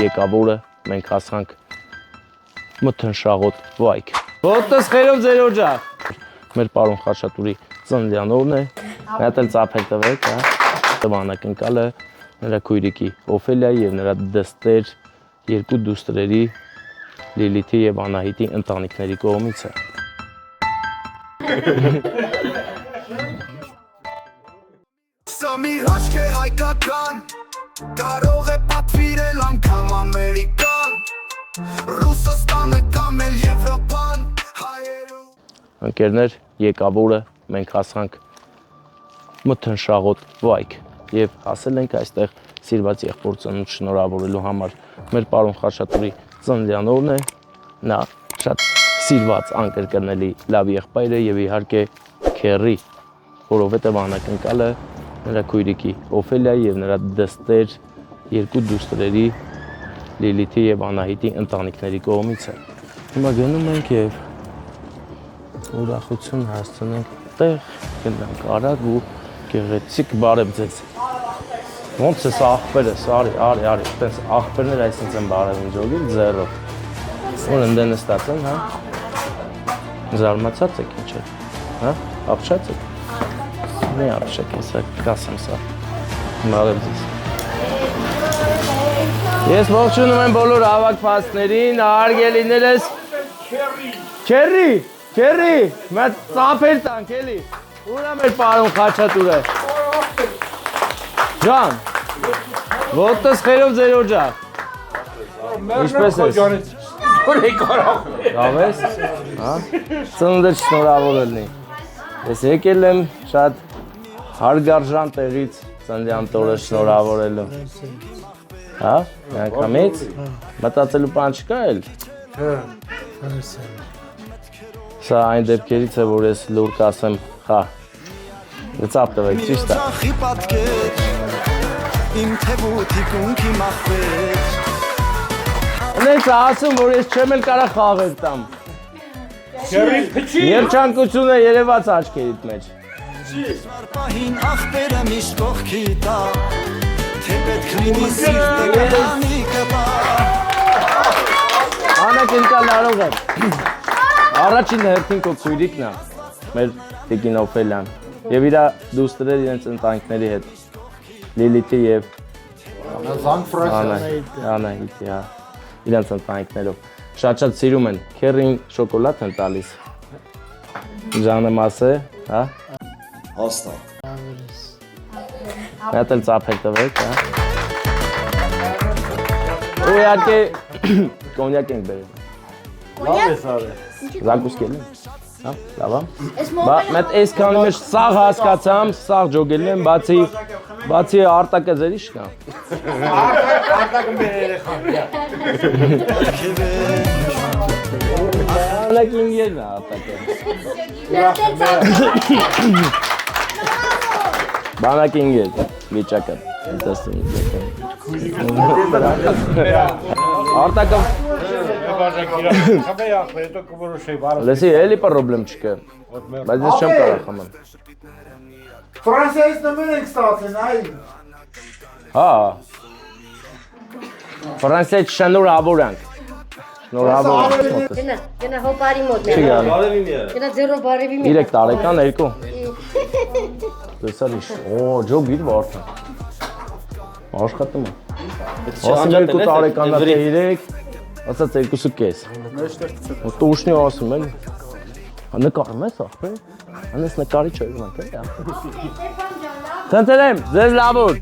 եկավորը մենք հասանք մթնշաղոտ վայք։ Ոտս խերով ձեր օջախ։ Մեր պարոն Խաչատուրի ծննդյան օրն է, մի հատ էլ ծափեր տվեք, հա։ Տվանակնկալը նրա քույրիկի Օֆելիայի եւ նրա դստեր երկու դուստրերի Լիլիթի եւ Անահիտի ընտանիքների կողմից է։ Սա մի հաշք է հայկական, կարող է պատվիրել անգամ ամերիկան, Ռուսաստանը կամ էլ Եվրոպան, հայերու։ Ընկերներ, եկավորը մենք հասանք մթնշաղոտ վայք եւ հասել ենք այստեղ սիրված եղբոր ծնունդ շնորհավորելու համար։ Մեր պարոն Խաչատուրի ծննդյան օրն է, նա շատ սիրված անկրկնելի լավ եղբայր է եւ իհարկե քեռի, որովհետեւ անակնկալը նրա քույրիկի Օֆելիայի եւ նրա դստեր երկու դուստրերի Լիլիթի եւ Անահիտի ընտանիքների կողմից է։ Հիմա գնում ենք եւ ուրախություն հասցնենք տեղ, գնանք արագ ու գեղեցիկ բարև ձեզ։ Ոնց է սա աղբերս, արի, տես աղբերներ այսինց են բարևին ջոգին ձեռով։ Որ ընդեն նստած են, հա։ Զարմացած եք ինչ է, հա, ապշած եք։ Մի ապշեք, հեսա կասեմ սա, բարև ձեզ։ Ես ողջունում եմ բոլոր հավաքվածներին, արգելիներս։ Քերի, մեծ ծափեր տանք էլի, ուրա մեր պարոն Խաչատուրը։ Ջան, ոտս խերով ձեր օջախ։ Ինչպես ես։ Լավ ես, հա, ծննդը շնորհավոր ելնի։ Ես եկել եմ շատ հարգարժան տեղից ծննդյան տորը շնորհավորելու։ Հա, միանգամից, մտածելու բան չկա էլ։ Սա այն դեպքերից է, որ ես լուր կասեմ, խա, ծապ տվեք, ճիշտ է։ Ունենք ասում, որ ես չեմ էլ կարա խաղեր տամ։ Երջանկություն է երևաց աչքերիդ մեջ։ Անակնկալ կարող է։ Առաջին հերթին քո քույրիկն է, մեր Տիկին Օֆելիան, եւ իր դուստրերը իրենց ընտանիքների հետ, Լիլիթի եւ Անահիտի, հա, իրենց ընտանիքներով։ Շատ սիրում են, քերին շոկոլադ են տալիս։ Ջանմաս է, հա։ Հաստատ։ Մի հատ էլ ծափեր տվեք, հա։ Ու իհարկե կոնյակ ենք բերել։ Լավ ես արել։ Զակուսկ ելին, հա, լավ է։ Մետ այսքանի մեջ սաղ հասկացամ, սաղ ջոգելին եմ, բացի արտակը ձերիշ կա։ Արտակը մեր երեխան։ Ալակ ինգերն է արտակը։ Բանակ ինգեր, վիճակը։ Արտակը Լեսի, էլի պրոբլեմ չկա, բայց ես չեմ կարող խմեմ։ Ֆրանսիայից նմեն ենք ստացեն, այ։ Հա, Ֆրանսիայից շնորհավոր ենք։ Շնորհավոր ենք։ Գնա հոպարի մոտ Չի գալի։ Գնա ձերով բարևի մի 3 տարեկան, 2։ Տեսար ինչ, ջոգ իր վարդան։ Աշխատում է։ Ասում 2 տարեկան է 3, ասած 2.5։ Տուշնի ասում են, նկարում ես ախպեր, անես նկարի չէ ունենք է։ Թնթերեմ, ձեզ լավոր։